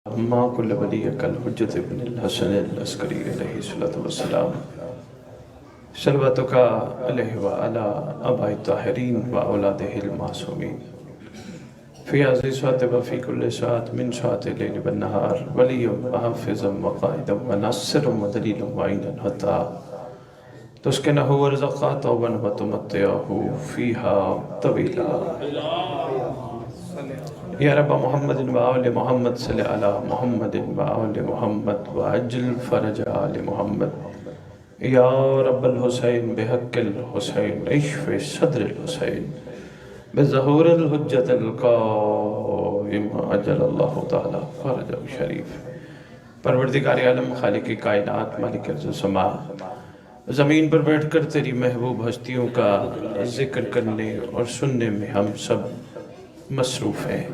ما كل ولي كالحجة بن الحسن العسكري عليه الصلاة والسلام صلواتك عليه وعلى آبائه الطاهرين وأولاده المعصومين في هذه الساعة وفي كل ساعة من ساعات الليل والنهار وليا وحافظا وقائدا وناصرا ودليلا وعينا حتى تسكنه ورزقا طوبا وتمتعه فيها طويلا یا رب محمد و آل محمد صلی علی محمد و آل محمد وعجل فرج آل محمد یا رب الحسین بحق الحسین اشف صدر الحسین بظہور الحجت القائم عجل اللہ تعالی فرج شریف۔ پروردگار عالم، خالق کائنات، مالک ارض و سما، زمین پر بیٹھ کر تیری محبوب ہستیوں کا ذکر کرنے اور سننے میں ہم سب مصروف ہیں۔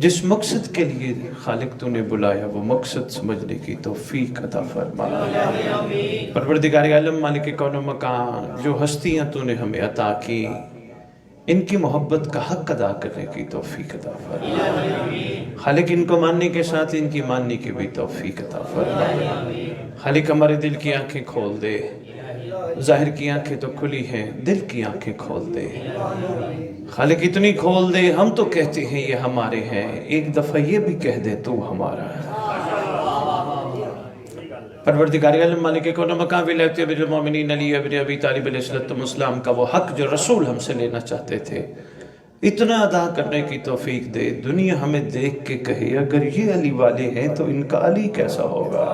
جس مقصد کے لیے خالق تو نے بلایا وہ مقصد سمجھنے کی توفیق عطا فرما۔ پروردگار عالم، مالک کون و مکان، جو ہستیاں تو نے ہمیں عطا کی ان کی محبت کا حق ادا کرنے کی توفیق عطا فرما۔ خالق ان کو ماننے کے ساتھ ان کی ماننے کی بھی توفیق عطا فرما۔ خالق ہمارے دل کی آنکھیں کھول دے، ظاہر کی آنکھیں تو کھلی ہیں، دل کی آنکھیں کھول دے۔ خالق اتنی کھول دے، ہم تو کہتے ہیں یہ ہمارے ہیں، ایک دفعہ یہ بھی کہہ دے تو ہمارا ہے۔ پروردگار عالم، مالک کون و مکان، ولایت امیر المومنین علی ابن ابی طالب علیہ السلام کا وہ حق جو رسول ہم سے لینا چاہتے تھے اتنا ادا کرنے کی توفیق دے۔ دنیا ہمیں دیکھ کے کہے اگر یہ علی والے ہیں تو ان کا علی کیسا ہوگا۔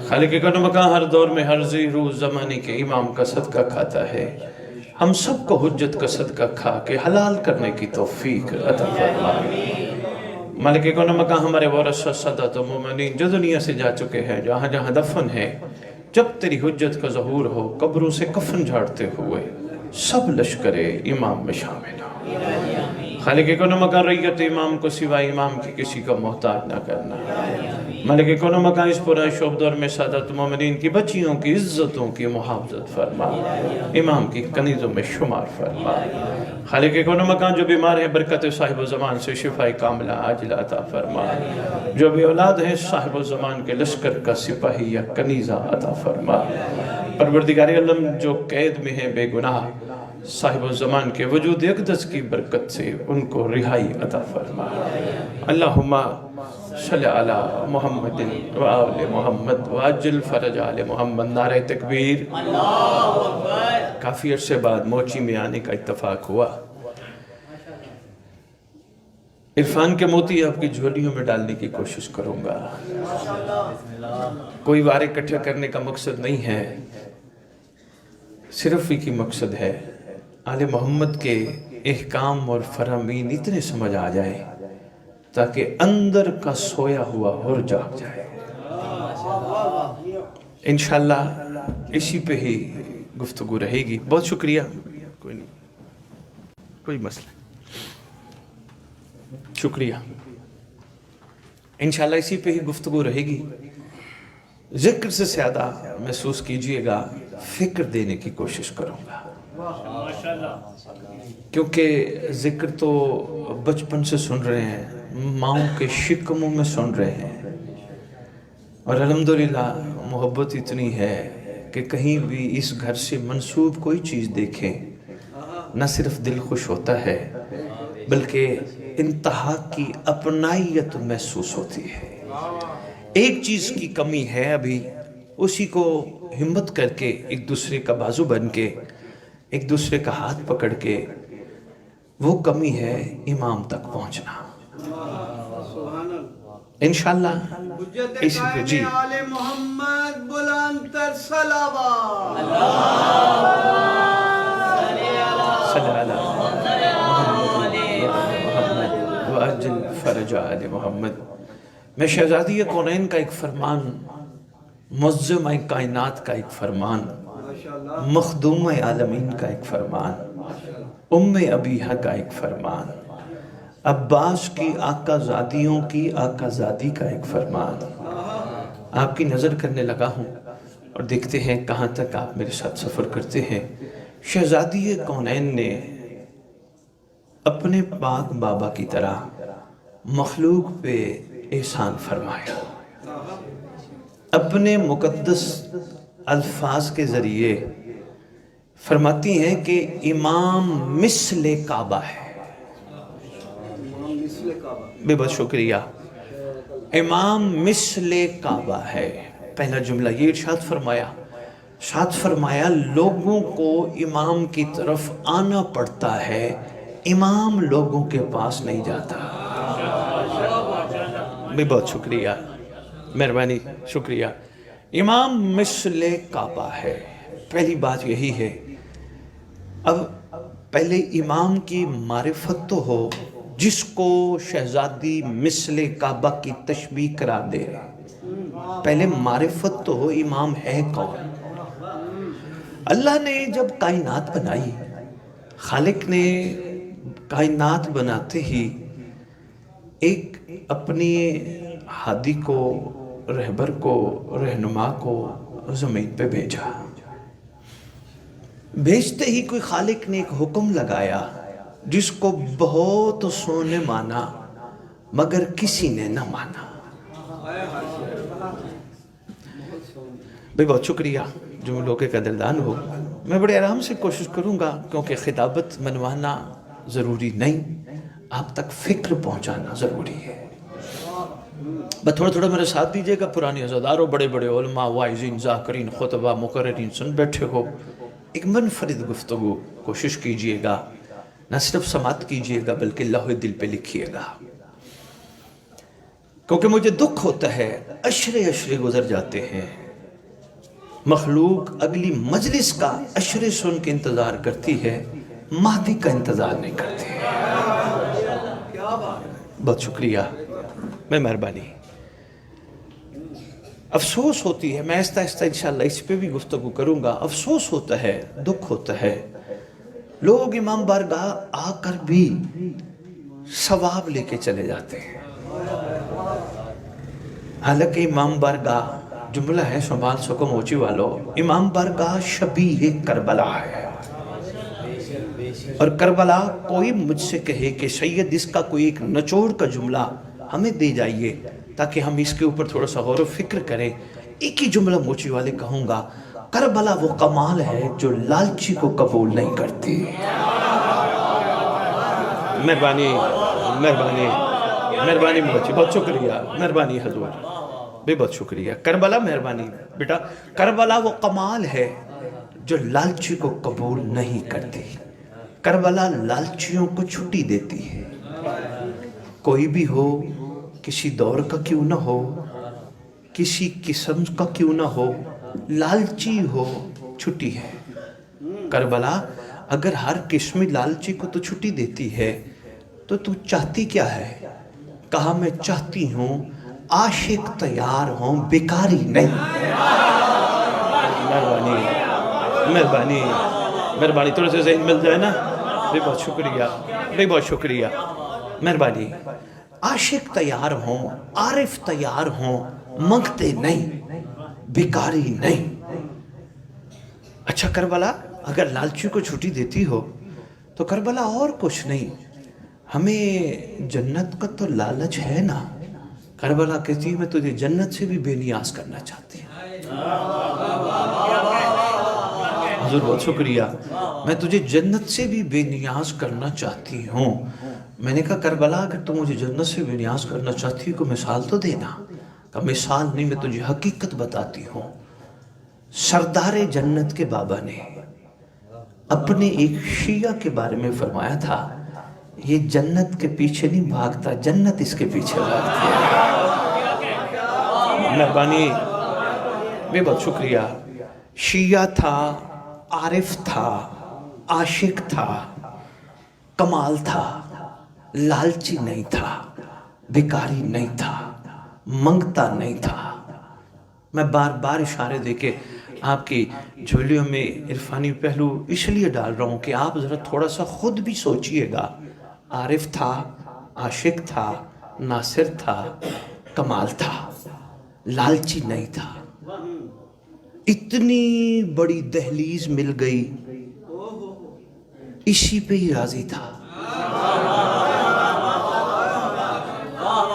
خالق کون و مکان ہر دور میں ہر ذی روز زمانے کے امام کا صدقہ کھاتا ہے، ہم سب کو حجت کا صدقہ کھا کے حلال کرنے کی توفیق عطا فرما۔ مالک کون و مکان ہمارے ورثہ سادات و مومنین جو دنیا سے جا چکے ہیں، جہاں جہاں دفن ہیں، جب تیری حجت کا ظہور ہو قبروں سے کفن جھاڑتے ہوئے سب لشکر امام میں شامل ہو۔ خالق کون و مکان ریت امام کو سوائے امام کی کسی کا محتاج نہ کرنا۔ مالک کون و مکان اس پورا شعب دور میں سادات مومنین کی بچیوں کی عزتوں کی محافظت فرما، امام کی کنیزوں میں شمار فرما۔ خالق کون و مکان جو بیمار ہیں برکت صاحب الزمان سے شفاء کاملہ عاجلہ عطا فرما، جو بے اولاد ہیں صاحب الزمان کے لشکر کا سپاہی یا کنیزہ عطا فرما۔ پروردگار عالم جو قید میں ہیں بے گناہ، صاحب الزمان کے وجود اقدس کی برکت سے ان کو رہائی عطا فرما۔ اللہم صلی علی محمد و آل محمد وعجل فرج آل محمد۔ نعرہ تکبیر۔ کافی عرصے بعد موچی میں آنے کا اتفاق ہوا۔ عرفان کے موتی آپ کی جھولیوں میں ڈالنے کی کوشش کروں گا۔ کوئی وار اکٹھا کرنے کا مقصد نہیں ہے، صرف ہی کی مقصد ہے آل محمد کے احکام اور فرامین اتنے سمجھ آ جائیں تاکہ اندر کا سویا ہوا ہر جاگ جائے۔ انشاءاللہ اسی پہ ہی گفتگو رہے گی۔ بہت شکریہ، کوئی نہیں، کوئی مسئلہ، شکریہ۔ انشاءاللہ اسی پہ ہی گفتگو رہے گی۔ ذکر سے زیادہ محسوس کیجئے گا، فکر دینے کی کوشش کروں گا، کیونکہ ذکر تو بچپن سے سن رہے ہیں، ماؤں کے شکموں میں سن رہے ہیں، اور الحمدللہ محبت اتنی ہے کہ کہیں بھی اس گھر سے منسوب کوئی چیز دیکھیں نہ صرف دل خوش ہوتا ہے بلکہ انتہا کی اپنائیت محسوس ہوتی ہے۔ ایک چیز کی کمی ہے ابھی، اسی کو ہمت کر کے ایک دوسرے کا بازو بن کے ایک دوسرے کا ہاتھ پکڑ کے، وہ کمی ہے امام تک پہنچنا۔ انشاءاللہ اسی پہ جی محمد بلند تر صلوات صلی اللہ محمد وعجل فرج آل محمد۔ میں شہزادی کونین کا ایک فرمان، معظم کائنات کا ایک فرمان، مخدوم عالمین کا ایک فرمان، ام ابیہ کا ایک فرمان، عباس کی آقا زادیوں کی آقا زادی کا ایک فرمان آپ کی نظر کرنے لگا ہوں، اور دیکھتے ہیں کہاں تک آپ میرے ساتھ سفر کرتے ہیں۔ شہزادی کونین نے اپنے پاک بابا کی طرح مخلوق پہ احسان فرمایا، اپنے مقدس الفاظ کے ذریعے فرماتی ہیں کہ امام مثل کعبہ ہے۔ بے بہت شکریہ، امام مثل کعبہ ہے۔ پہلا جملہ یہ ارشاد فرمایا لوگوں کو امام کی طرف آنا پڑتا ہے، امام لوگوں کے پاس نہیں جاتا۔ بے بہت شکریہ، مہربانی، شکریہ۔ امام مثل کعبہ ہے، پہلی بات یہی ہے۔ اب پہلے امام کی معرفت تو ہو، جس کو شہزادی مثل کعبہ کی تشبیہ قرار دے رہے، پہلے معرفت تو ہو امام ہے کون۔ اللہ نے جب کائنات بنائی، خالق نے کائنات بناتے ہی ایک اپنی ہادی کو، رہبر کو، رہنما کو زمین پہ بھیجا۔ بھیجتے ہی کوئی خالق نے ایک حکم لگایا جس کو بہت سو نے مانا مگر کسی نے نہ مانا۔ بہت شکریہ، جملوں کے قدردان ہو۔ میں بڑے آرام سے کوشش کروں گا کیونکہ خطابت منوانا ضروری نہیں، آپ تک فکر پہنچانا ضروری ہے۔ بس تھوڑا تھوڑا میرے ساتھ دیجئے گا، پرانے عزاداروں، بڑے بڑے علماء، واعظین، ذاکرین، خطبہ، مقررین سن بیٹھے ہو، ایک منفرد گفتگو کوشش کیجئے گا، نہ صرف سماعت کیجئے گا بلکہ لوح دل پہ لکھیے گا، کیونکہ مجھے دکھ ہوتا ہے عشرے گزر جاتے ہیں، مخلوق اگلی مجلس کا عشرے سن کے انتظار کرتی ہے، مہدی کا انتظار نہیں کرتی۔ بہت شکریہ، میں مہربانی۔ افسوس ہوتی ہے، میں آہستہ آہستہ انشاءاللہ اس پہ بھی گفتگو کروں گا، افسوس ہوتا ہے، دکھ ہوتا ہے، لوگ امام بارگاہ آ کر بھی ثواب لے کے چلے جاتے ہیں، حالانکہ امام بارگاہ، جملہ ہے سنبھال سکو موچی والو، امام بارگاہ شبیہ کربلا ہے۔ اور کربلا کوئی مجھ سے کہے کہ سید اس کا کوئی ایک نچوڑ کا جملہ ہمیں دے جائیے تاکہ ہم اس کے اوپر تھوڑا سا غور و فکر کریں، ایک ہی جملہ موچی والے کہوں گا، کربلا وہ کمال ہے جو لالچی کو قبول نہیں کرتی۔ مہربانی مہربانی مہربانی موچی، بہت شکریہ، مہربانی حضور، بے بہت شکریہ، کربلا مہربانی بیٹا، کربلا وہ کمال ہے جو لالچی کو قبول نہیں کرتی۔ کربلا لالچیوں کو چھٹی دیتی ہے، کوئی بھی ہو، کسی دور کا کیوں نہ ہو، کسی قسم کا کیوں نہ ہو، لالچی ہو، چھٹی ہے۔ کربلا اگر ہر قسم لالچی کو تو چھٹی دیتی ہے تو چاہتی کیا ہے؟ کہا میں چاہتی ہوں عاشق تیار ہوں، بیکاری نہیں۔ مہربانی مہربانی مہربانی، تھوڑے سے ذہن مل جائے نا، بے بہت شکریہ، بے بہت شکریہ، مہربانی۔ عاشق تیار ہوں، عارف تیار ہوں، منگتے نہیں، بیکاری نہیں۔ اچھا کربلا اگر لالچی کو چھٹی دیتی ہو تو کربلا اور کچھ نہیں، ہمیں جنت کا تو لالچ ہے نا۔ کربلا کہتی ہے میں تجھے جنت سے بھی بے نیاز کرنا چاہتی ہوں۔ حضور بہت شکریہ، میں تجھے جنت سے بھی بے نیاز کرنا چاہتی ہوں۔ میں نے کہا کربلا اگر تم مجھے جنت سے بے نیاز کرنا چاہتی ہو کوئی مثال تو دینا۔ کہا مثال نہیں، میں تجھے حقیقت بتاتی ہوں۔ سردار جنت کے بابا نے اپنے ایک شیعہ کے بارے میں فرمایا تھا، یہ جنت کے پیچھے نہیں بھاگتا، جنت اس کے پیچھے بھاگتی ہے۔ مہربانی، بے بہت شکریہ۔ شیعہ تھا، عارف تھا، عاشق تھا، کمال تھا، لالچی نہیں تھا، بیکاری نہیں تھا، منگتا نہیں تھا۔ میں بار بار اشارے دے کے آپ کی جھولیوں میں عرفانی پہلو اس لیے ڈال رہا ہوں کہ آپ ذرا تھوڑا سا خود بھی سوچئے گا۔ عارف تھا، عاشق تھا، ناصر تھا، کمال تھا، لالچی نہیں تھا۔ اتنی بڑی دہلیز مل گئی، اسی پہ ہی راضی تھا۔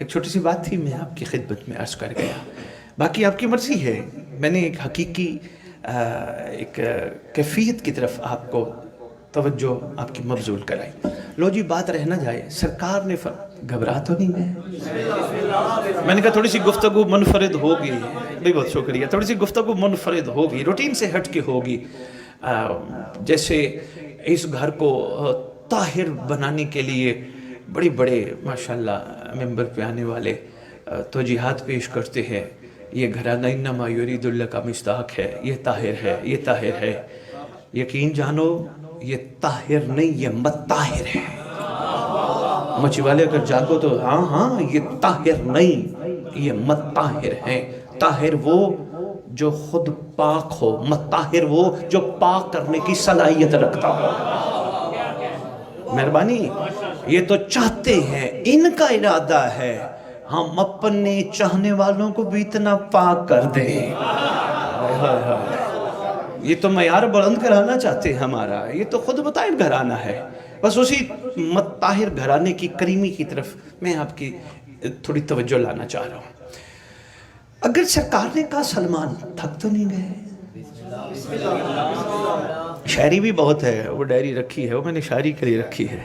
ایک چھوٹی سی بات تھی، میں آپ کی خدمت میں عرض کر گیا، باقی آپ کی مرضی ہے۔ میں نے ایک حقیقی ایک کیفیت کی طرف آپ کو توجہ آپ کی مبذول کرائی۔ لو جی بات رہ نہ جائے، سرکار نے گھبرا تو نہیں گئے؟ میں نے کہا تھوڑی سی گفتگو منفرد ہوگی، بھی بہت شکریہ، تھوڑی سی گفتگو منفرد ہوگی، روٹین سے ہٹ کے ہوگی، جیسے اس گھر کو طاہر بنانے کے لیے بڑے بڑے ماشاءاللہ ممبر پہ آنے والے توجیہات پیش کرتے ہیں، یہ گھرانہ انما یرید اللہ کا مصداق ہے، یہ طاہر ہے، یہ طاہر ہے۔ یقین جانو یہ طاہر نہیں، یہ مطاہر ہے۔ مچھی والے اگر جاگو تو ہاں یہ طاہر نہیں، یہ مطاہر ہیں۔ طاہر وہ جو خود پاک ہو، مطاہر وہ جو پاک کرنے کی صلاحیت رکھتا ہو۔ مہربانی، یہ تو چاہتے ہیں، ان کا ارادہ ہے ہم اپنے چاہنے والوں کو بھی اتنا پاک کر دیں۔ یہ تو معیار بلند کرانا چاہتے ہیں ہمارا، یہ تو خود مطاہر گھرانہ ہے۔ بس اسی مطاہر گھرانے کی کریمی کی طرف میں آپ کی تھوڑی توجہ لانا چاہ رہا ہوں۔ اگر سرکار نے کہا سلمان تھک تو نہیں گئے؟ شاعری بھی بہت ہے، وہ ڈائری رکھی ہے، وہ میں نے شاعری کے لیے رکھی ہے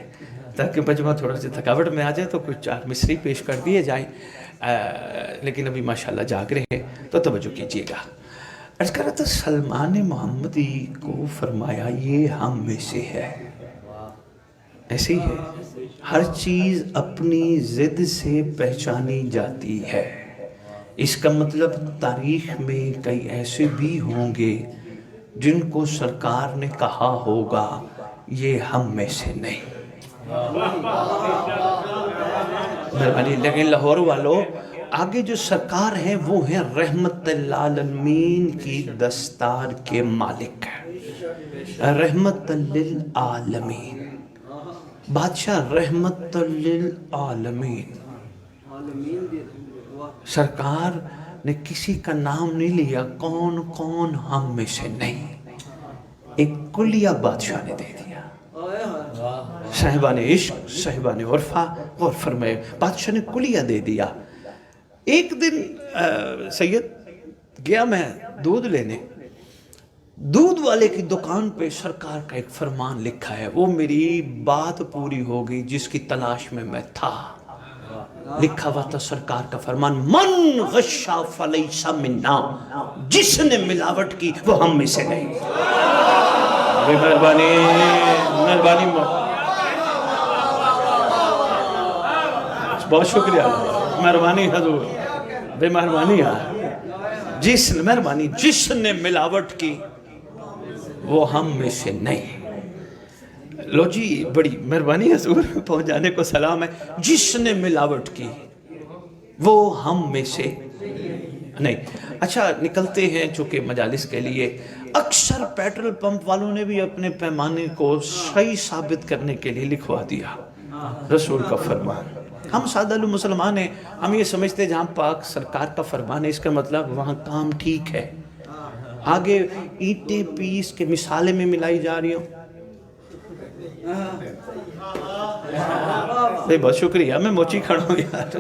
تاکہ مجمع تھوڑا سی تھکاوٹ میں آ جائے تو کچھ چار مصری پیش کر دیے جائیں، لیکن ابھی ماشاءاللہ جاگ رہے ہیں تو توجہ کیجئے گا۔ عرض کر رہا تھا سلمان محمدی کو فرمایا یہ ہم میں سے ہے۔ ایسے ہی ہے، ہر چیز اپنی ضد سے پہچانی جاتی ہے۔ اس کا مطلب تاریخ میں کئی ایسے بھی ہوں گے جن کو سرکار نے کہا ہوگا یہ ہم میں سے نہیں۔ مہربانی، لیکن لاہور والوں آگے جو سرکار ہیں وہ ہیں رحمت للعالمین کی دستار کے مالک، رحمت للعالمین، بادشاہ رحمت للعالمین۔ سرکار نے کسی کا نام نہیں لیا، کون کون ہم میں سے نہیں، ایک کلیہ بادشاہ نے دے دیا۔ صاحبان عشق، صاحبان عرفہ، غور فرمائے، بادشاہ نے کلیہ دے دیا۔ ایک دن سید گیا میں دودھ لینے، دودھ والے کی دکان پہ سرکار کا ایک فرمان لکھا ہے، وہ میری بات پوری ہو گئی جس کی تلاش میں تھا۔ لکھا ہوا تھا سرکار کا فرمان، من غشا فلیس منا، جس نے ملاوٹ کی وہ ہم میں سے نہیں۔ مہربانی مہربانی، بہت شکریہ، مہربانی حضور، بے مہربانی مہربانی، جس نے ملاوٹ کی وہ ہم میں سے نہیں۔ لو جی بڑی مہربانی حضور، پہنچ جانے کو سلام ہے۔ جس نے ملاوٹ کی وہ ہم میں سے نہیں۔ اچھا نکلتے ہیں چونکہ مجالس کے لیے، اکثر پیٹرول پمپ والوں نے بھی اپنے پیمانے کو صحیح ثابت کرنے کے لیے لکھوا دیا رسول کا فرمان۔ ہم سادہ مسلمان ہیں، ہم یہ سمجھتے ہیں جہاں پاک سرکار کا فرمان ہے اس کا مطلب وہاں کام ٹھیک ہے۔ آگے اینٹیں پیس کے مثالیں میں ملائی جا رہی ہوں۔ بہت شکریہ، میں موچی کھڑا ہوں یار،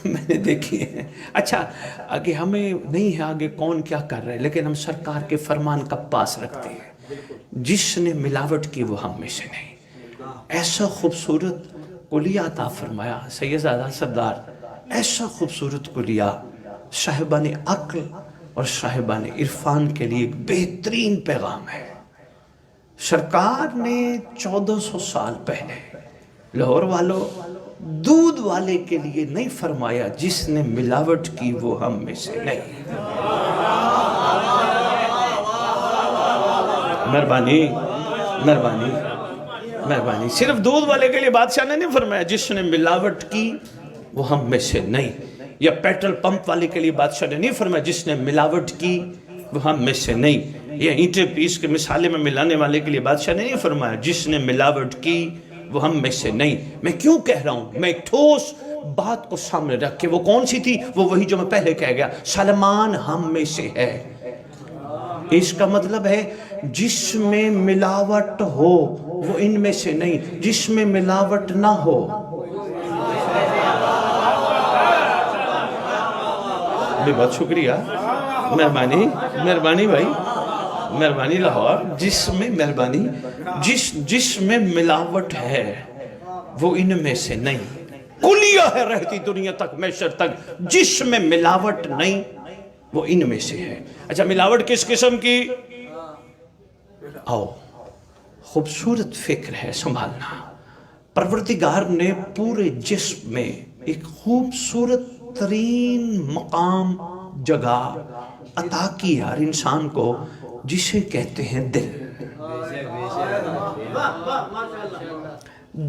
میں نے دیکھی ہے۔ اچھا آگے ہمیں نہیں ہے آگے کون کیا کر رہے، لیکن ہم سرکار کے فرمان کا پاس رکھتے ہیں، جس نے ملاوٹ کی وہ ہم میں سے نہیں۔ ایسا خوبصورت کلیہ عطا فرمایا سیدزادہ سردار، ایسا خوبصورت کلیہ صاحبان عقل اور صاحبان عرفان کے لیے ایک بہترین پیغام ہے۔ سرکار نے 1400 سال پہلے لاہور والوں دودھ والے کے لیے نہیں فرمایا جس نے ملاوٹ کی وہ ہم میں سے نہیں۔ مہربانی مہربانی مہربانی، صرف دودھ والے کے لیے بادشاہ نے نہیں فرمایا جس نے ملاوٹ کی وہ ہم میں سے نہیں، یا پیٹرول پمپ والے کے لیے بادشاہ نے نہیں فرمایا جس نے ملاوٹ کی وہ ہم میں سے نہیں، یا اینٹیں پیس کے مثالے میں ملانے والے کے لیے بادشاہ نے نہیں فرمایا جس نے ملاوٹ کی وہ ہم میں سے نہیں۔ میں کیوں کہہ رہا ہوں؟ میں ایک ٹھوس بات کو سامنے رکھ کے، وہ کون سی تھی؟ وہ وہی جو میں پہلے کہہ گیا، سلمان ہم میں سے ہے۔ اس کا مطلب ہے جس میں ملاوٹ ہو وہ ان میں سے نہیں، جس میں ملاوٹ نہ ہو۔ بھی بہت شکریہ، مہربانی مہربانی بھائی، مہربانی لاہور، جس میں مہربانی جس میں ملاوٹ ہے وہ ان میں سے نہیں، کلیہ ہے رہتی دنیا تک محشر تک، جس میں ملاوٹ نہیں وہ ان میں سے ہے۔ اچھا ملاوٹ کس قسم کی؟ آؤ، خوبصورت فکر ہے سنبھالنا۔ پروردگار نے پورے جسم میں ایک خوبصورت ترین مقام جگہ عطا کی ہر انسان کو، جسے کہتے ہیں دل۔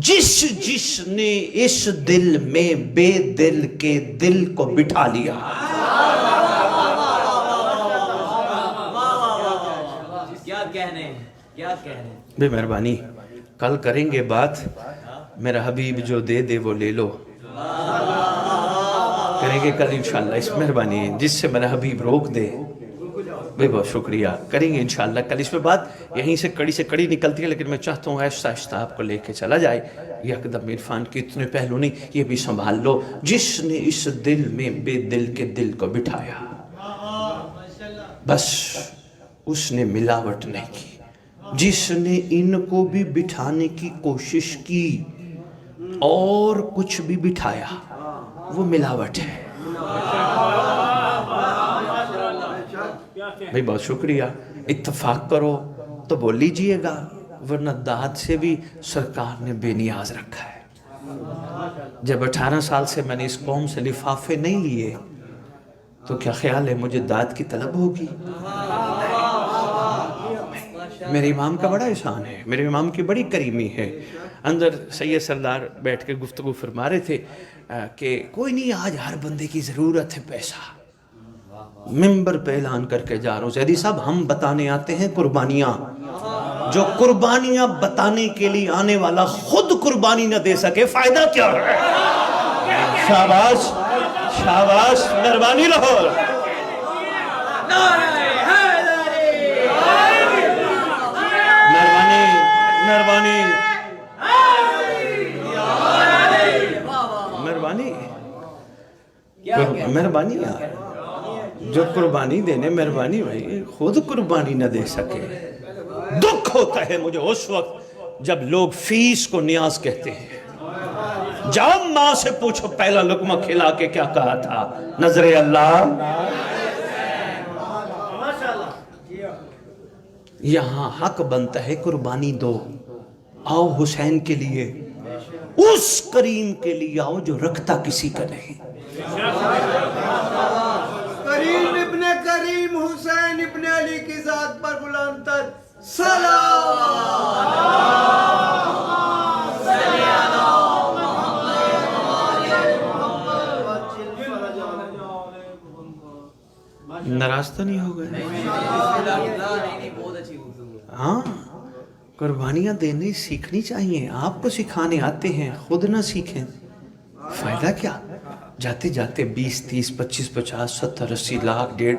جس نے اس دل میں بے دل کے دل کو بٹھا لیا، بے مہربانی کل کریں گے بات، میرا حبیب جو دے دے وہ لے لو، کریں گے کل انشاءاللہ، اس مہربانی جس سے میرا حبیب روک دے، بے بہت شکریہ، کریں گے انشاءاللہ کل اس پہ بات۔ یہیں سے کڑی نکلتی ہے، لیکن میں چاہتا ہوں آہستہ آہستہ آپ کو لے کے چلا جائے۔ یکدم عرفان کے اتنے پہلو نہیں، یہ بھی سنبھال لو۔ جس نے اس دل میں بے دل کے دل کو بٹھایا، بس اس نے ملاوٹ نہیں کی۔ جس نے ان کو بھی بٹھانے کی کوشش کی اور کچھ بھی بٹھایا، وہ ملاوٹ ہے۔ بھائی بہت شکریہ، اتفاق کرو تو بول لیجئے گا، ورنہ داد سے بھی سرکار نے بے نیاز رکھا ہے۔ جب 18 سال سے میں نے اس قوم سے لفافے نہیں لیے تو کیا خیال ہے مجھے داد کی طلب ہوگی؟ میرے امام کا بڑا احسان ہے، میرے امام کی بڑی کریمی ہے۔ اندر سید سردار بیٹھ کے گفتگو فرما رہے تھے کہ کوئی نہیں، آج ہر بندے کی ضرورت ہے پیسہ۔ ممبر پہ اعلان کر کے جا رہا ہوں، سیدی صاحب ہم بتانے آتے ہیں قربانیاں، جو قربانیاں بتانے کے لیے آنے والا خود قربانی نہ دے سکے، فائدہ کیا ہے؟ شاباش شاباش، مہربانی لاہور، مہربانی مہربانی مہربانی یار، جو قربانی دینے، مہربانی بھائی، خود قربانی نہ دے سکے۔ دکھ ہوتا ہے مجھے اس وقت جب لوگ فیس کو نیاز کہتے ہیں۔ جاؤ ماں سے پوچھو پہلا لقمہ کھلا کے کیا کہا تھا، نظر اللہ۔ یہاں حق بنتا ہے قربانی دو، آؤ حسین کے لیے، اس کریم کے لیے آؤ جو رکھتا کسی کا نہیں۔ کریم ابن کریم حسین ابن علی کی ذات پر بلند تر سلام۔ ناراض تو نہیں ہو گئے؟ ہاں، قربانیاں دینے سیکھنی چاہیے، آپ کو سکھانے آتے ہیں، خود نہ سیکھیں، فائدہ کیا؟ جاتے جاتے 20 30 25 50 70 80 لاکھ 1.5،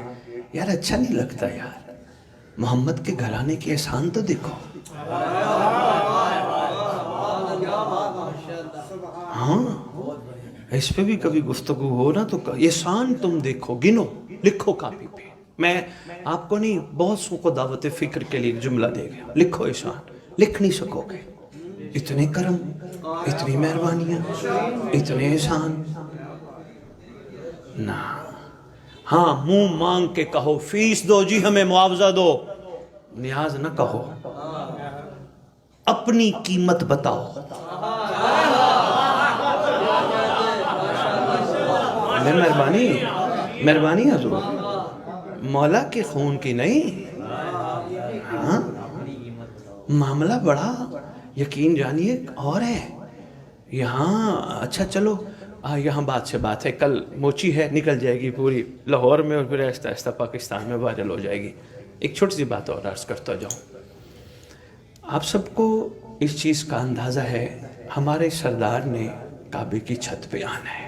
یار اچھا نہیں لگتا یار۔ محمد کے گھرانے کے احسان تو دیکھو۔ ہاں، اس پہ بھی کبھی گفتگو ہو نا تو احسان تم دیکھو، گنو، لکھو کاپی پہ۔ میں آپ کو نہیں، بہت سو کو دعوت فکر کے لیے جملہ دے گیا، لکھو احسان، لکھ نہیں سکو گے، اتنے کرم، اتنی مہربانیاں، اتنے احسان نہ۔ ہاں، منہ مانگ کے کہو فیس دو جی ہمیں معاوضہ دو، نیاز نہ کہو، اپنی قیمت بتاؤ۔ مہربانی مہربانی حضور، مولا کے خون کی نہیں۔ ہاں، معاملہ بڑا یقین جانیے اور ہے یہاں۔ اچھا چلو، یہاں بات سے بات ہے، کل موچی ہے، نکل جائے گی پوری لاہور میں اور پھر آہستہ آہستہ پاکستان میں وائرل ہو جائے گی۔ ایک چھوٹی سی بات اور عرض کرتا جاؤں، آپ سب کو اس چیز کا اندازہ ہے، ہمارے سردار نے کعبے کی چھت پہ آنا ہے۔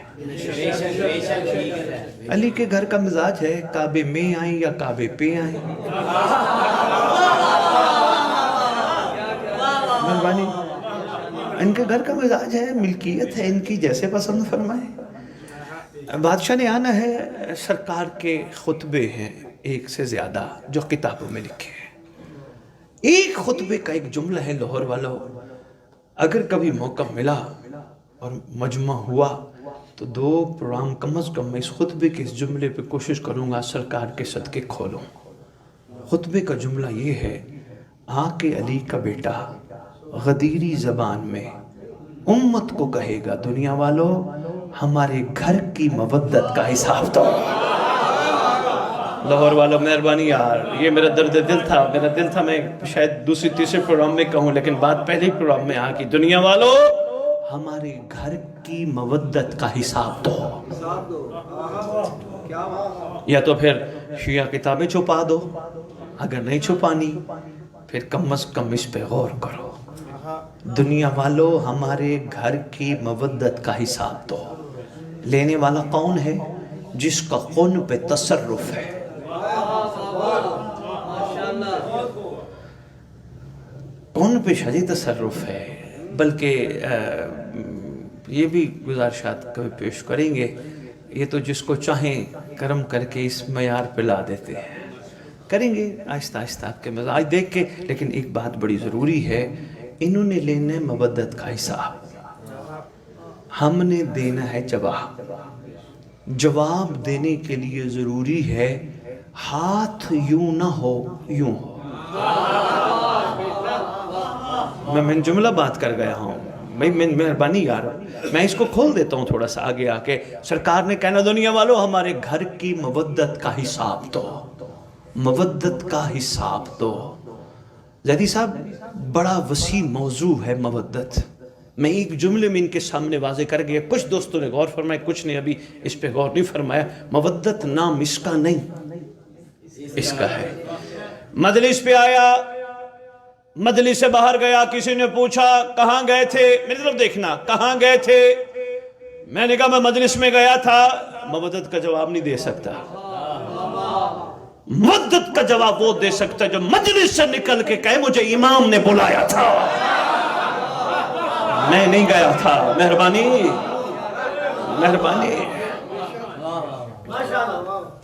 علی کے گھر کا مزاج ہے، کعبے میں آئیں یا کعبے پہ آئیں۔ مہربانی، ان کے گھر کا مزاج ہے، ملکیت ہے ان کی، جیسے پسند فرمائیں۔ بادشاہ نے آنا ہے، سرکار کے خطبے ہیں ایک سے زیادہ جو کتابوں میں لکھے ہیں. ایک خطبے کا ایک جملہ ہے لاہور والوں، اگر کبھی موقع ملا اور مجمع ہوا تو 2 پروگرام کم از کم میں اس خطبے کے اس جملے پہ کوشش کروں گا سرکار کے صدقے کھولوں. خطبے کا جملہ یہ ہے، آقا علی کا بیٹا غدیری زبان میں امت کو کہے گا، دنیا والوں ہمارے گھر کی مودت کا حساب دو. لاہور والوں مہربانی یار، یہ میرا درد دل تھا، میں شاید دوسری تیسرے پروگرام میں کہوں لیکن بات پہلے ہی پروگرام میں آ گئی. دنیا والوں ہمارے گھر کی مودت کا حساب دو. یا تو پھر شیعہ کتابیں چھپا دو، اگر نہیں چھپانی پھر کم از کم اس پہ غور کرو. دنیا والوں ہمارے گھر کی مودت کا حساب دو. لینے والا کون ہے؟ جس کا خون پہ تصرف ہے. کون پہ شدید تصرف ہے. بلکہ یہ بھی گزارشات کبھی پیش کریں گے، یہ تو جس کو چاہیں کرم کر کے اس معیار پہ لا دیتے ہیں. کریں گے آہستہ آہستہ آپ کے مزاج دیکھ کے. لیکن ایک بات بڑی ضروری ہے، انہوں نے لینا ہے مودت کا حساب، ہم نے دینا ہے جواب. جواب دینے کے لیے ضروری ہے ہاتھ یوں نہ ہو یوں ہو. میں جملہ بات کر گیا ہوں بھائی، مہربانی یار میں اس کو کھول دیتا ہوں تھوڑا سا آگے آ کے. سرکار نے کہنا دنیا والوں ہمارے گھر کی مودت کا حساب دو، مودت کا حساب دو. زیدی صاحب بڑا وسیع موضوع ہے مودت. میں ایک جملے میں ان کے سامنے واضح کر گیا، کچھ دوستوں نے غور فرمایا، کچھ نے ابھی اس پہ غور نہیں فرمایا. مودت نام اس کا نہیں، اس کا ہے. مجلس پہ آیا، مجلس سے باہر گیا، کسی نے پوچھا کہاں گئے تھے، میری طرف دیکھنا، کہاں گئے تھے؟ میں نے کہا میں مجلس میں گیا تھا. مودت کا جواب نہیں دے سکتا. مودت کا جواب وہ دے سکتا ہے جو مجلس سے نکل کے کہے مجھے امام نے بلایا تھا، میں نہیں گیا تھا. مہربانی مہربانی،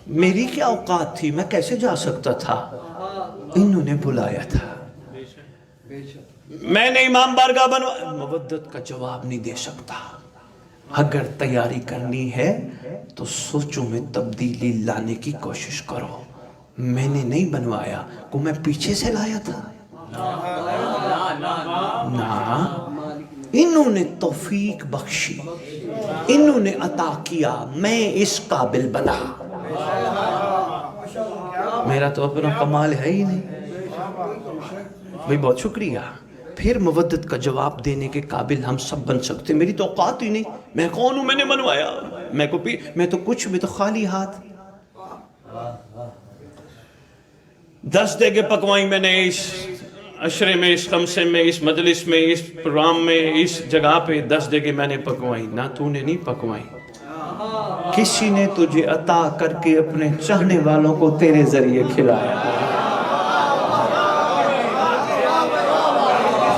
میری کیا اوقات تھی، میں کیسے جا سکتا تھا؟ انہوں نے بلایا تھا، میں نے امام بارگاہ بنوا. مودت کا جواب نہیں دے سکتا. اگر تیاری کرنی ہے تو سوچوں میں تبدیلی لانے کی کوشش کرو. میں نے نہیں بنوایا، کو میں پیچھے سے لایا تھا؟ نا، انہوں نے توفیق بخشی، انہوں نے عطا کیا، میں اس قابل بنا. میرا تو اپنا کمال ہے ہی نہیں بھئی. بہت شکریہ. پھر مودت کا جواب دینے کے قابل ہم سب بن سکتے. میری تو اوقات ہی نہیں، میں کون ہوں، میں نے بنوایا، میں تو کچھ بھی، تو خالی ہاتھ. 10 دیگیں پکوائیں میں نے اس عشرے میں، اس خمسے میں، اس مجلس میں، اس پروگرام میں، اس جگہ پہ 10 دیگیں میں نے پکوائیں. نہ تو نے نہیں پکوائیں، کسی نے تجھے عطا کر کے اپنے چاہنے والوں کو تیرے ذریعے کھلایا.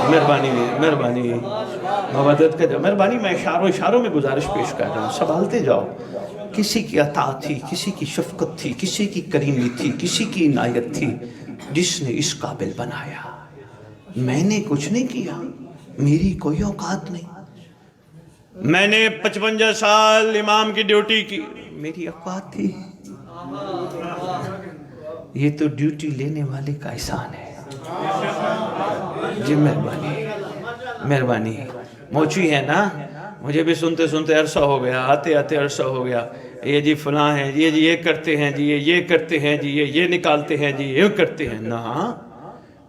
مہربانی مہربانی، مودت کا مہربانی. میں اشاروں میں گزارش پیش کر رہا ہوں، سنبھالتے جاؤ. کسی کی عطا تھی، کسی کی شفقت تھی، کسی کی کریمی تھی، کسی کی عنایت تھی جس نے اس قابل بنایا. میں نے کچھ نہیں کیا، میری کوئی اوقات نہیں. میں نے 55 سال امام کی ڈیوٹی کی، میری اوقات تھی. یہ تو ڈیوٹی لینے والے کا احسان ہے. جی مہربانی مہربانی. موچی ہے نا، مجھے بھی سنتے سنتے عرصہ ہو گیا، آتے آتے عرصہ ہو گیا. یہ جی فلاں ہیں، یہ کرتے ہیں جی، یہ کرتے ہیں جی، یہ نکالتے ہیں جی، یہ کرتے ہیں. نا،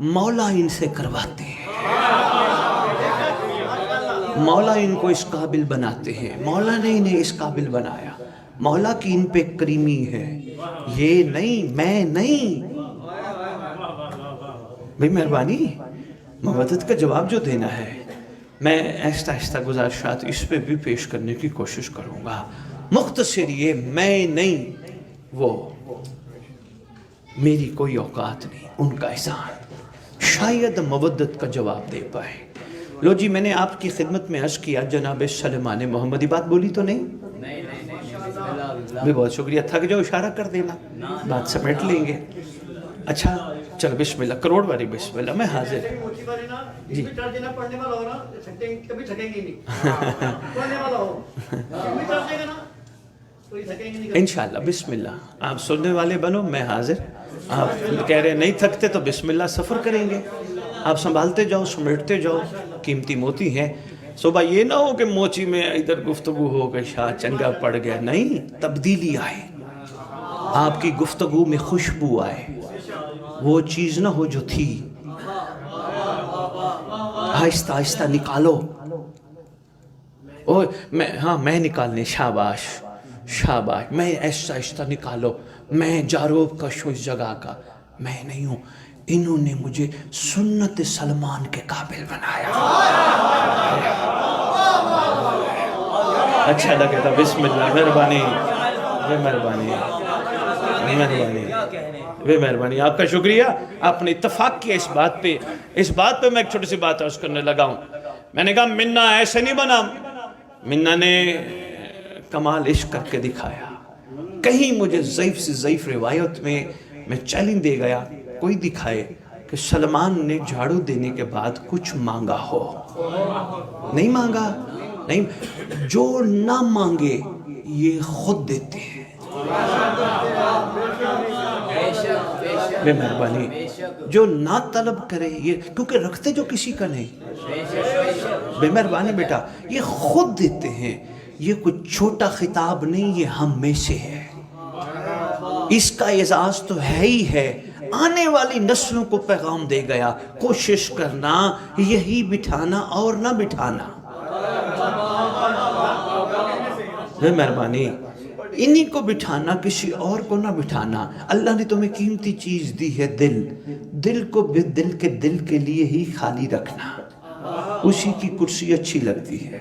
مولا ان سے کرواتے ہیں، مولا ان کو اس قابل بناتے ہیں. مولا نے انہیں اس قابل بنایا، مولا کی ان پہ کریمی ہے. یہ نہیں، میں نہیں. بھئی مہربانی، مودت کا جواب جو دینا ہے، میں آہستہ آہستہ گزارشات اس پہ بھی پیش کرنے کی کوشش کروں گا. مختصر یہ، میں نہیں، وہ میری کوئی اوقات نہیں، ان کا احسان. شاید مودت کا جواب دے پائے. لو جی، میں نے آپ کی خدمت میں عرض کیا جناب سلیمان محمدی، بات بولی تو نہیں؟ بھی بہت شکریہ. تھک جاؤ اشارہ کر دینا, بات سمیٹ لیں گے. اچھا چل بسم اللہ, کروڑ باری بسم اللہ. میں حاضر. جی انشاءاللہ بسم اللہ. آپ سننے والے بنو, میں حاضر. آپ کہہ رہے نہیں تھکتے تو بسم اللہ سفر کریں گے. آپ سنبھالتے جاؤ, سمیٹتے جاؤ, قیمتی موتی ہیں. صبح یہ نہ ہو کہ موچی میں ادھر گفتگو ہو کہ شاہ چنگا پڑ گیا. نہیں, تبدیلی آئے, آپ کی گفتگو میں خوشبو آئے, وہ چیز نہ ہو جو تھی. آہستہ آہستہ نکالو. میں نکالنے, شاباش شاباش. میں ایسا آہستہ نکالو. میں جاروب کا شو اس جگہ کا میں نہیں ہوں. انہوں نے مجھے سنت سلمان کے قابل بنایا. اچھا لگے تھا. بسم اللہ. مہربانی مہربانی مہربانی مہربانی. آپ کا شکریہ. آپ نے اتفاق کیا اس بات پہ. اس بات پہ میں ایک چھوٹی سی بات عرض کرنے لگا ہوں. میں نے کہا منا ایسے نہیں بنا. منا نے کمال عشق کر کے دکھایا. کہیں مجھے ضعیف سے ضعیف روایت میں چیلنج دے گیا, کوئی دکھائے کہ سلمان نے جھاڑو دینے کے بعد کچھ مانگا ہو. نہیں مانگا. نہیں, جو نہ مانگے یہ خود دیتے ہیں. بے مہربانی. جو نہ طلب کرے یہ, کیونکہ رکھتے جو کسی کا نہیں. بے مہربانی بیٹا, یہ خود دیتے ہیں. یہ کوئی چھوٹا خطاب نہیں, یہ ہم میں سے ہے. اس کا اعزاز تو ہے ہی ہے. آنے والی نسلوں کو پیغام دے گیا, کوشش کرنا یہی بٹھانا اور نہ بٹھانا. بے مہربانی, انہی کو بٹھانا, کسی اور کو نہ بٹھانا. اللہ نے تمہیں قیمتی چیز دی ہے دل. دل کو دل کے لیے ہی خالی رکھنا. اسی کی کرسی اچھی لگتی ہے,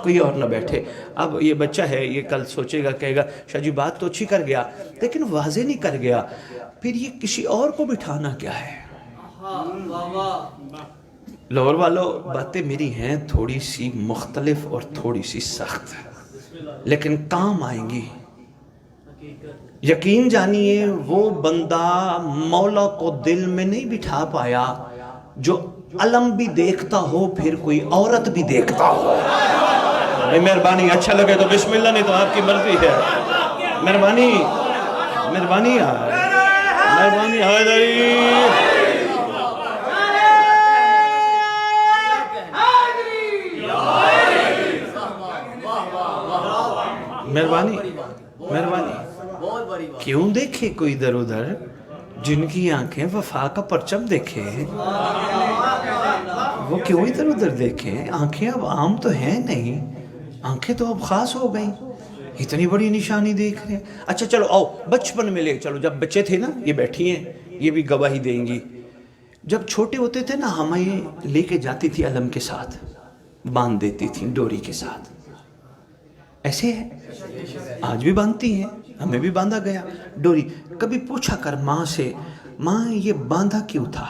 کوئی اور نہ بیٹھے. اب یہ بچہ ہے, یہ کل سوچے گا, کہے گا شاہ جی بات تو اچھی کر گیا لیکن واضح نہیں کر گیا. پھر یہ کسی اور کو بٹھانا کیا ہے. لاہور والوں, باتیں میری ہیں تھوڑی سی مختلف اور تھوڑی سی سخت, لیکن کام آئیں گی. یقین جانیے وہ بندہ مولا کو دل میں نہیں بٹھا پایا جو علم بھی دیکھتا ہو پھر کوئی عورت بھی دیکھتا ہو. مہربانی. اچھا لگے تو بسم اللہ, نہیں تو آپ کی مرضی ہے. مہربانی مہربانی مہربانی. حیدری مہربانی مہربانی. کیوں دیکھے کوئی ادھر ادھر, جن کی آنکھیں وفا کا پرچم دیکھے وہ کیوں ادھر ادھر دیکھیں. آنکھیں اب عام تو ہیں نہیں, آنکھیں تو اب خاص ہو گئیں. اتنی بڑی نشانی دیکھ رہے ہیں. اچھا چلو آؤ بچپن میں لے چلو. جب بچے تھے نا, یہ بیٹھی ہیں, یہ بھی گواہی دیں گی. جب چھوٹے ہوتے تھے نا, ہمیں لے کے جاتی تھی علم کے ساتھ, باندھ دیتی تھی ڈوری کے ساتھ. ایسے ہے, آج بھی باندھتی ہیں, ہمیں بھی باندھا گیا ڈوری. کبھی پوچھا کر ماں سے, ماں یہ باندھا کیوں تھا.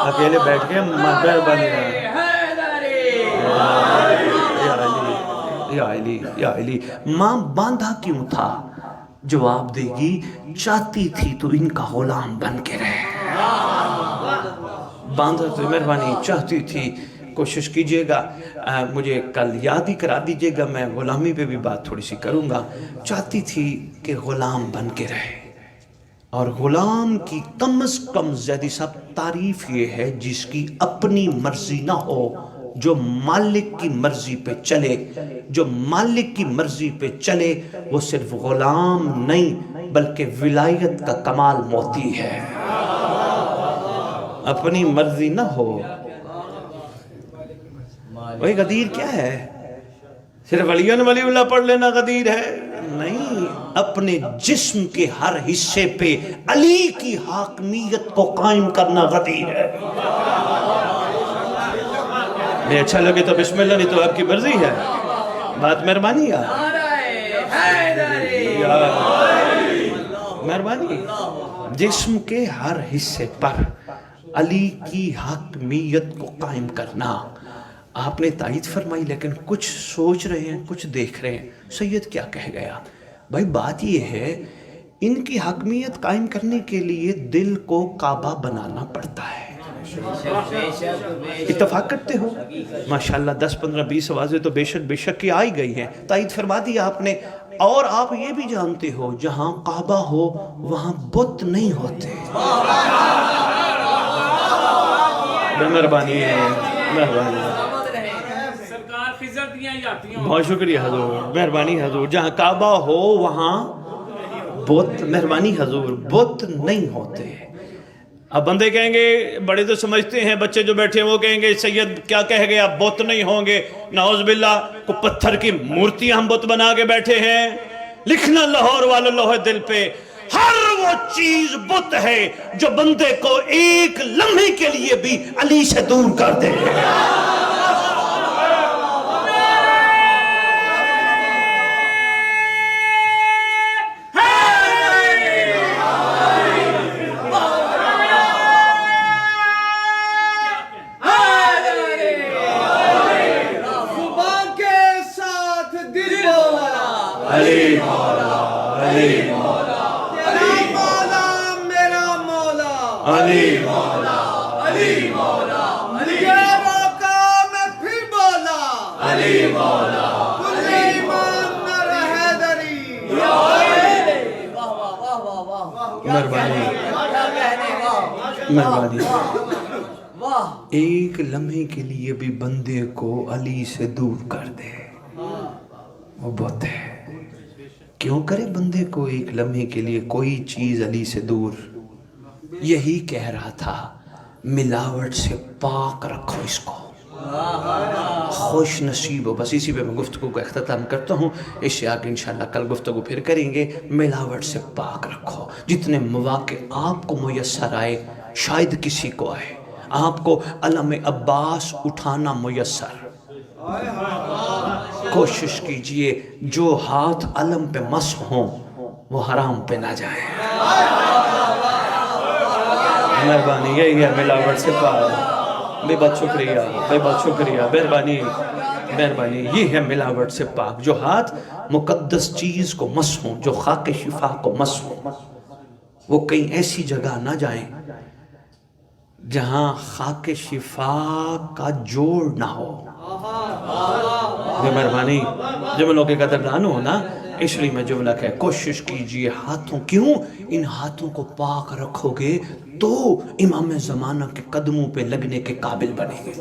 اکیلے بیٹھ کے مہربانی. یا علی, ماں باندھا کیوں تھا. جواب دے گی, چاہتی تھی تو ان کا غلام بن کے رہے. باندھا تو مہربانی چاہتی تھی. کوشش کیجئے گا, مجھے کل یاد ہی کرا دیجئے گا, میں غلامی پہ بھی بات تھوڑی سی کروں گا. چاہتی تھی کہ غلام بن کے رہے. اور غلام کی کم از کم زیادی صاحب تعریف یہ ہے جس کی اپنی مرضی نہ ہو, جو مالک کی مرضی پہ چلے. جو مالک کی مرضی پہ چلے وہ صرف غلام نہیں بلکہ ولایت کا کمال موتی ہے. اپنی مرضی نہ ہو. وہی غدیر کیا ہے, صرف ولی اللہ پڑھ لینا غدیر ہے نہیں. اپنے جسم کے ہر حصے پہ علی کی حاکمیت کو قائم کرنا غدیر ہے. نہیں اچھا لگے تو بسم اللہ, نہیں تو آپ کی مرضی ہے. بات مہربانی مہربانی. جسم کے ہر حصے پر علی کی حاکمیت کو قائم کرنا. آپ نے تائید فرمائی لیکن کچھ سوچ رہے ہیں، کچھ دیکھ رہے ہیں، سید کیا کہہ گیا؟ بھائی بات یہ ہے ان کی حاکمیت قائم کرنے کے لیے دل کو کعبہ بنانا پڑتا ہے۔ اتفاق کرتے ہو؟ ماشاءاللہ 10 15 20 آوازیں تو بے شک کی آئی گئی ہیں، تائید فرما دیا آپ نے۔ اور آپ یہ بھی جانتے ہو جہاں کعبہ ہو وہاں بت نہیں ہوتے۔ مہربانی ہے، مہربانی ہے، بہت شکریہ حضور، مہربانی حضور۔ جہاں کعبہ ہو وہاں بت، مہربانی حضور، بت نہیں ہوتے۔ اب بندے کہیں گے، بڑے تو سمجھتے ہیں، بچے جو بیٹھے ہیں وہ کہیں گے سید کیا کہہ گیا، بت نہیں ہوں گے، نعوذ باللہ، کو پتھر کی مورتیاں ہم بت بنا کے بیٹھے ہیں۔ لکھنا لاہور والے لوہے دل پہ، ہر وہ چیز بت ہے جو بندے کو ایک لمحے کے لیے بھی علی سے دور کر دے۔ علی مولا، علی مولا، تیرا مولا میرا مولا، علی مولا، علی مولا، یہ موقع میں پھر بولا، علی مولا، کل ایمان نر حیدری۔ مہربانی، مہربانی۔ ایک لمحے کے لیے بھی بندے کو علی سے دور کر دے، وہ بہت ہے۔ کیوں کرے بندے کو ایک لمحے کے لیے کوئی چیز علی سے دور؟ یہی کہہ رہا تھا، ملاوٹ سے پاک رکھو اس کو، خوش نصیب ہو۔ بس اسی پہ میں گفتگو کو اختتام کرتا ہوں، اس سے آگے انشاءاللہ کل گفتگو پھر کریں گے۔ ملاوٹ سے پاک رکھو۔ جتنے مواقع آپ کو میسر آئے، شاید کسی کو آئے، آپ کو علم عباس اٹھانا میسر، کوشش کیجئے جو ہاتھ علم پہ مسح ہوں وہ حرام پہ نہ جائے۔ مہربانی، یہی ہے ملاوٹ سے پاک۔ بے بہت شکریہ، بے بہت شکریہ، مہربانی، مہربانی۔ یہ ہے ملاوٹ سے پاک، جو ہاتھ مقدس چیز کو مسح ہوں، جو خاک شفا کو مسح ہوں، وہ کہیں ایسی جگہ نہ جائیں جہاں خاک شفا کا جوڑ نہ ہو۔ مہربانی، جملوں کے قدردان ہو نا، اس لیے میں جملہ کہ کوشش کیجئے ہاتھوں، کیوں ان ہاتھوں کو پاک رکھو گے تو امام زمانہ کے قدموں پہ لگنے کے قابل بنیں گے۔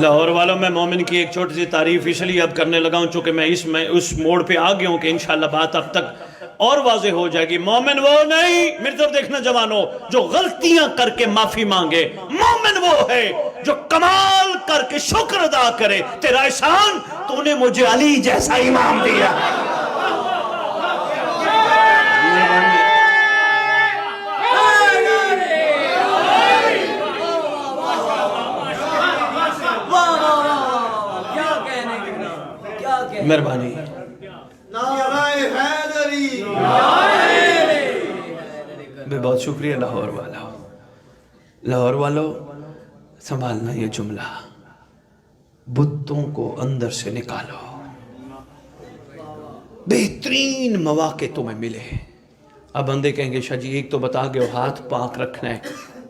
لاہور والوں، میں مومن کی ایک چھوٹی سی تعریف اس لیے اب کرنے لگا ہوں چونکہ میں اس موڑ پہ آ گیا ہوں کہ انشاءاللہ بات اب تک اور واضح ہو جائے گی۔ مومن وہ نہیں، میری طرف دیکھنا جوانوں، جو غلطیاں کر کے معافی مانگے۔ مومن وہ ہے جو کمال کر کے شکر ادا کرے، تیرا احسان تو نے مجھے علی جیسا امام دیا۔ مہربانی، نعرہ حیدری۔ بے بہت شکریہ لاہور والا۔ لاہور والوں، سنبھالنا یہ جملہ، بتوں کو اندر سے نکالو۔ بہترین مواقع تمہیں ملے۔ اب بندے کہیں گے شاہ جی ایک تو بتا گئے ہاتھ پاک رکھنا ہے،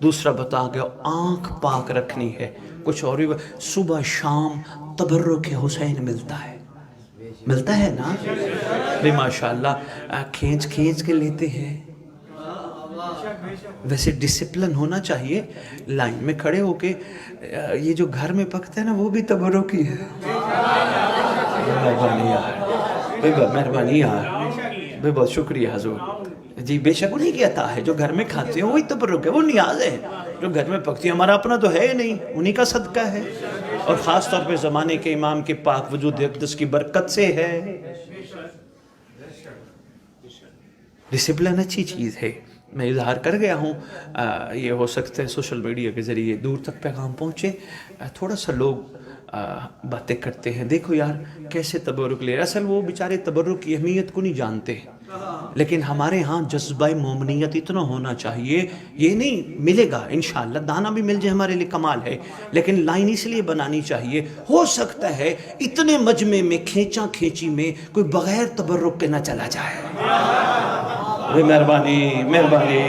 دوسرا بتا گئے آنکھ پاک رکھنی ہے، کچھ اور بھی صبح شام تبرک حسین ملتا ہے، ملتا ہے نا بھی ماشاءاللہ، کھینچ کے لیتے ہیں۔ ویسے ڈسپلن ہونا چاہیے، لائن میں کھڑے ہو کے یہ جو گھر میں پکتا ہے نا وہ بھی تبرک ہی ہے۔ مہربانی یار، مہربانی یار، بے بہت شکریہ حضور جی۔ بے شک انہی کی عطا ہے، جو گھر میں کھاتے ہیں وہی تبرک ہے، وہ نیاز ہے۔ جو گھر میں پکتی ہے ہمارا اپنا تو ہے ہی نہیں، انہی کا صدقہ ہے، اور خاص طور پہ زمانے کے امام کے پاک وجود اقدس کی برکت سے ہے۔ ڈسپلن اچھی چیز ہے، میں اظہار کر گیا ہوں، یہ ہو سکتا ہے سوشل میڈیا کے ذریعے دور تک پیغام پہنچے، تھوڑا سا لوگ باتیں کرتے ہیں، دیکھو یار کیسے تبرک لے رہے، اصل وہ بیچارے تبرک کی اہمیت کو نہیں جانتے ہیں۔ لیکن ہمارے ہاں جذبہ مومنیت اتنا ہونا چاہیے، یہ نہیں ملے گا انشاءاللہ، دانا بھی مل جائے ہمارے لیے کمال ہے، لیکن لائن اس لیے بنانی چاہیے، ہو سکتا ہے اتنے مجمع میں کھینچا کھینچی میں کوئی بغیر تبرک کے نہ چلا جائے۔ مہربانی مہربانی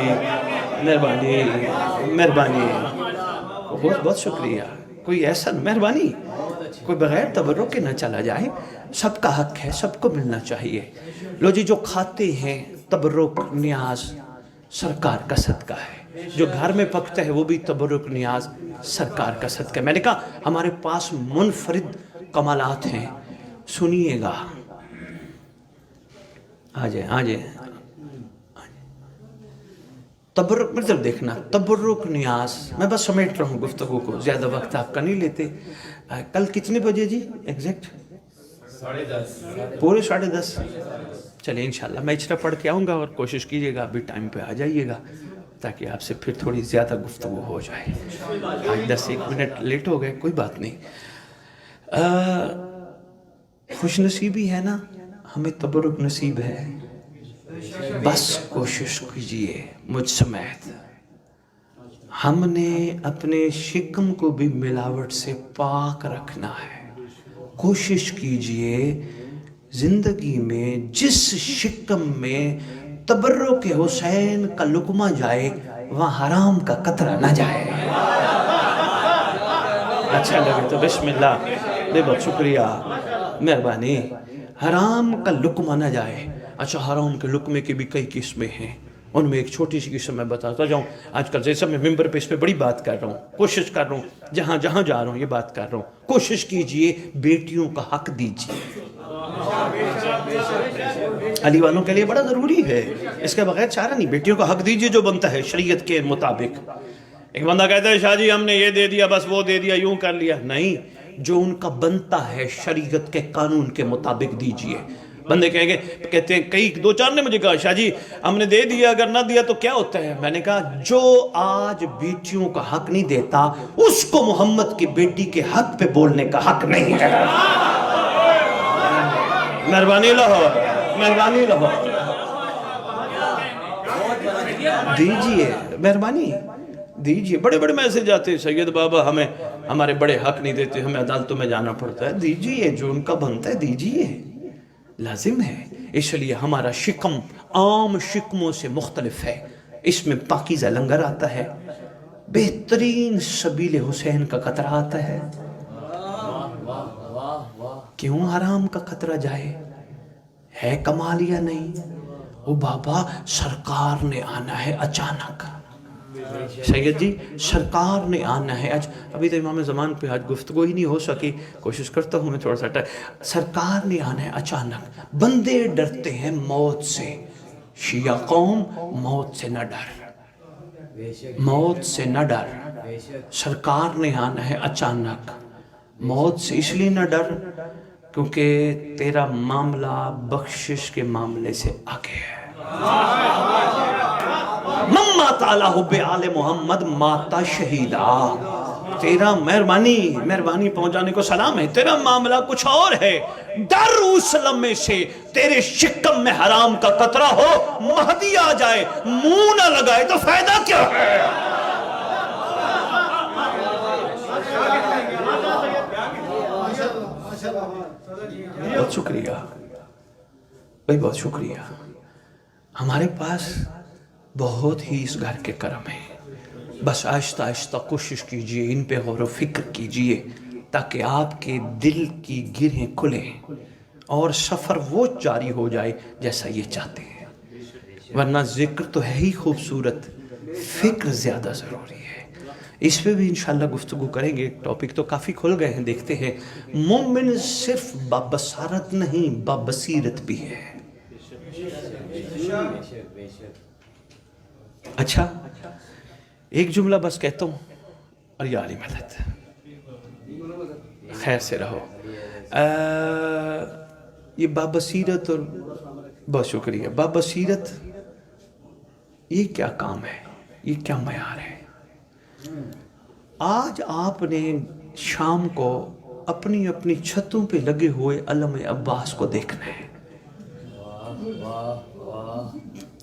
مہربانی مہربانی، بہت بہت شکریہ، کوئی ایسا مہربانی، کوئی بغیر تبرک کے نہ چلا جائے، سب کا حق ہے، سب کو ملنا چاہیے۔ لو جی، جو کھاتے ہیں تبرک نیاز سرکار کا صدقہ ہے، جو گھر میں پکتا ہے وہ بھی تبرک نیاز سرکار کا صدقہ ہے۔ میں نے کہا ہمارے پاس منفرد کمالات ہیں، سنیے گا، آجائیں آجائیں، تبرک مطلب دیکھنا، تبرک نیاز، میں بس سمیٹ رہا ہوں گفتگو کو، زیادہ وقت آپ کا نہیں لیتے۔ کل کتنے بجے جی ایگزیکٹ؟ 10:30 پورے 10:30۔ چلیں انشاءاللہ میں اچھا پڑھ کے آؤں گا، اور کوشش کیجئے گا ابھی ٹائم پہ آ جائیے گا تاکہ آپ سے پھر تھوڑی زیادہ گفتگو ہو جائے۔ آج 10-1 منٹ لیٹ ہو گئے، کوئی بات نہیں۔ خوش نصیبی ہے نا، ہمیں تبرک نصیب ہے، بس کوشش کیجئے مجھ سمیت، ہم نے اپنے شکم کو بھی ملاوٹ سے پاک رکھنا ہے۔ کوشش کیجئے زندگی میں جس شکم میں تبرک حسین کا لقمہ جائے وہاں حرام کا قطرہ نہ جائے۔ اچھا لگے تو بسم اللہ، بہت شکریہ، مہربانی، حرام کا لقمہ نہ جائے۔ اچھا، حرام کے لقمے کی بھی کئی قسمیں ہیں، ان میں ایک چھوٹی سی قسم میں بتاتا جاؤں۔ آج کل جیسا میں ممبر پہ اس پہ بڑی بات کر رہا ہوں، کوشش کر رہا ہوں، جہاں جہاں جا رہا ہوں یہ بات کر رہا ہوں، کوشش کیجئے بیٹیوں کا حق دیجئے۔ علی والوں کے لیے بڑا ضروری ہے، اس کے بغیر چارہ نہیں، بیٹیوں کا حق دیجئے جو بنتا ہے شریعت کے مطابق۔ ایک بندہ کہتا ہے شاہ جی ہم نے یہ دے دیا، بس وہ دے دیا، یوں کر لیا، نہیں، جو ان کا بنتا ہے شریعت کے قانون کے مطابق دیجئے۔ بندے کہتے ہیں کئی 2-4 نے مجھے کہا شاہ جی ہم نے دے دیا، اگر نہ دیا تو کیا ہوتا ہے؟ میں نے کہا جو آج بیٹیوں کا حق نہیں دیتا اس کو محمد کی بیٹی کے حق پہ بولنے کا حق نہیں ہے۔ مہربانی لاہور، مہربانی لاہور، دیجئے، مہربانی دیجئے۔ بڑے بڑے میسج آتے ہیں سید بابا ہمیں ہمارے بڑے حق نہیں دیتے، ہمیں عدالتوں میں جانا پڑتا ہے، دیجئے، جو ان کا بنتا ہے دیجئے، لازم ہے۔ اس لیے ہمارا شکم عام شکموں سے مختلف ہے، اس میں پاکیزہ لنگر آتا ہے، بہترین سبیل حسین کا قطرہ آتا ہے۔ کیوں حرام کا قطرہ جائے؟ ہے کمال یا نہیں؟ وہ بابا سرکار نے آنا ہے اچانک، سید جی سرکار نے آنا ہے آج، ابھی تو امام زمان پہ آج گفتگو ہی نہیں ہو سکی، کوشش کرتا ہوں میں تھوڑا سا سرکار نے آنا ہے اچانک۔ بندے ڈرتے ہیں موت سے، شیعہ قوم موت سے نہ ڈر، موت سے نہ ڈر، سرکار نے آنا ہے اچانک۔ موت سے اس لیے نہ ڈر کیونکہ تیرا معاملہ بخشش کے معاملے سے آگے ہے۔ مات علی حب آل محمد ماتا شہیدہ، تیرا مہربانی پہنچانے کو سلام ہے، تیرا معاملہ کچھ اور ہے۔ ڈر اس لمحے سے تیرے شکم میں حرام کا قطرہ ہو، مہدی آ جائے منہ نہ لگائے تو فائدہ کیا ہے؟ بہت شکریہ بھائی، بہت شکریہ۔ ہمارے پاس بہت ہی اس گھر کے کرم ہیں، بس آہستہ آہستہ کوشش کیجئے، ان پہ غور و فکر کیجئے تاکہ آپ کے دل کی گرہیں کھلیں اور سفر وہ جاری ہو جائے جیسا یہ چاہتے ہیں، ورنہ ذکر تو ہے ہی خوبصورت، فکر زیادہ ضروری ہے۔ اس پہ بھی انشاءاللہ گفتگو کریں گے، ٹاپک تو کافی کھل گئے ہیں، دیکھتے ہیں۔ مومن صرف بابصارت نہیں بابصیرت بھی ہے۔ اچھا ایک جملہ بس کہتا ہوں اور یا علی مدد، خیر سے رہو۔ یہ بابصیرت اور بہت شکریہ، بابصیرت یہ کیا کام ہے، یہ کیا معیار ہے؟ آج آپ نے شام کو اپنی اپنی چھتوں پہ لگے ہوئے علم عباس کو دیکھنا ہے،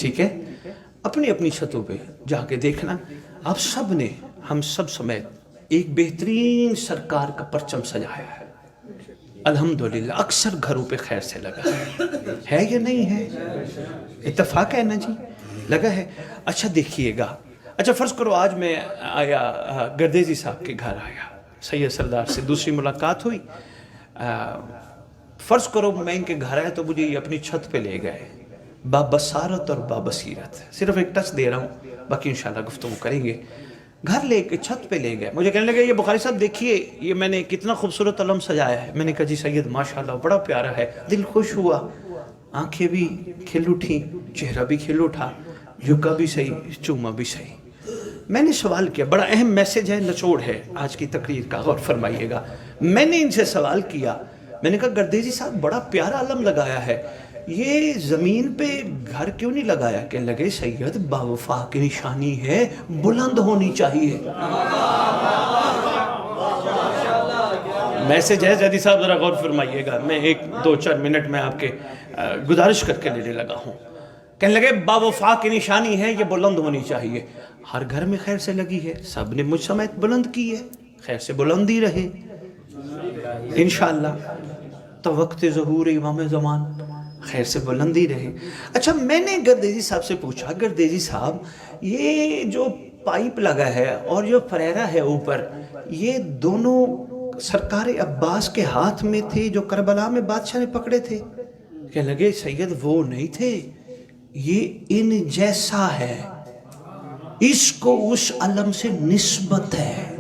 ٹھیک ہے، اپنی اپنی چھتوں پہ جا کے دیکھنا، آپ سب نے، ہم سب سمیت ایک بہترین سرکار کا پرچم سجایا ہے، الحمدللہ اکثر گھروں پہ خیر سے لگا ہے یا نہیں ہے؟ اتفاق ہے نا جی، لگا ہے۔ اچھا دیکھیے گا، اچھا فرض کرو آج میں آیا گردیزی صاحب کے گھر آیا، سید سردار سے دوسری ملاقات ہوئی، فرض کرو میں ان کے گھر آیا تو مجھے یہ اپنی چھت پہ لے گئے، بابصارت اور بابصیرت، صرف ایک ٹچ دے رہا ہوں، باقی انشاءاللہ گفتگو کریں گے۔ گھر لے کے چھت پہ لے گئے، مجھے کہنے لگے یہ بخاری صاحب دیکھیے یہ میں نے کتنا خوبصورت علم سجایا ہے۔ میں نے کہا جی سید ماشاءاللہ بڑا پیارا ہے، دل خوش ہوا، آنکھیں بھی کھل اٹھی، چہرہ بھی کھل اٹھا، جھکا بھی صحیح، چوما بھی صحیح۔ میں نے سوال کیا، بڑا اہم میسج ہے، نچوڑ ہے آج کی تقریر کا، غور فرمائیے گا۔ میں نے ان سے سوال کیا، میں نے کہا گردیزی صاحب بڑا پیارا علم لگایا ہے، یہ زمین پہ گھر کیوں نہیں لگایا؟ کہ لگے سید باوفا کی نشانی ہے، بلند ہونی چاہیے۔ میسج ہے زیدی صاحب، ذرا غور فرمائیے گا، میں ایک دو چار منٹ میں آپ کے گزارش کر کے لینے لگا ہوں۔ کہنے لگے باوفا کی نشانی ہے، یہ بلند ہونی چاہیے۔ ہر گھر میں خیر سے لگی ہے، سب نے مجھ سمیت بلند کی ہے، خیر سے بلندی رہے انشاءاللہ۔ تو وقت ظہور امام زمان، خیر سے بلندی رہے۔ اچھا میں نے گردیزی صاحب سے پوچھا، گردیزی صاحب یہ جو پائپ لگا ہے اور جو فریرہ ہے اوپر، یہ دونوں سرکار عباس کے ہاتھ میں تھے جو کربلا میں بادشاہ نے پکڑے تھے؟ کہنے لگے سید وہ نہیں تھے، یہ ان جیسا ہے، اس کو اس علم سے نسبت ہے۔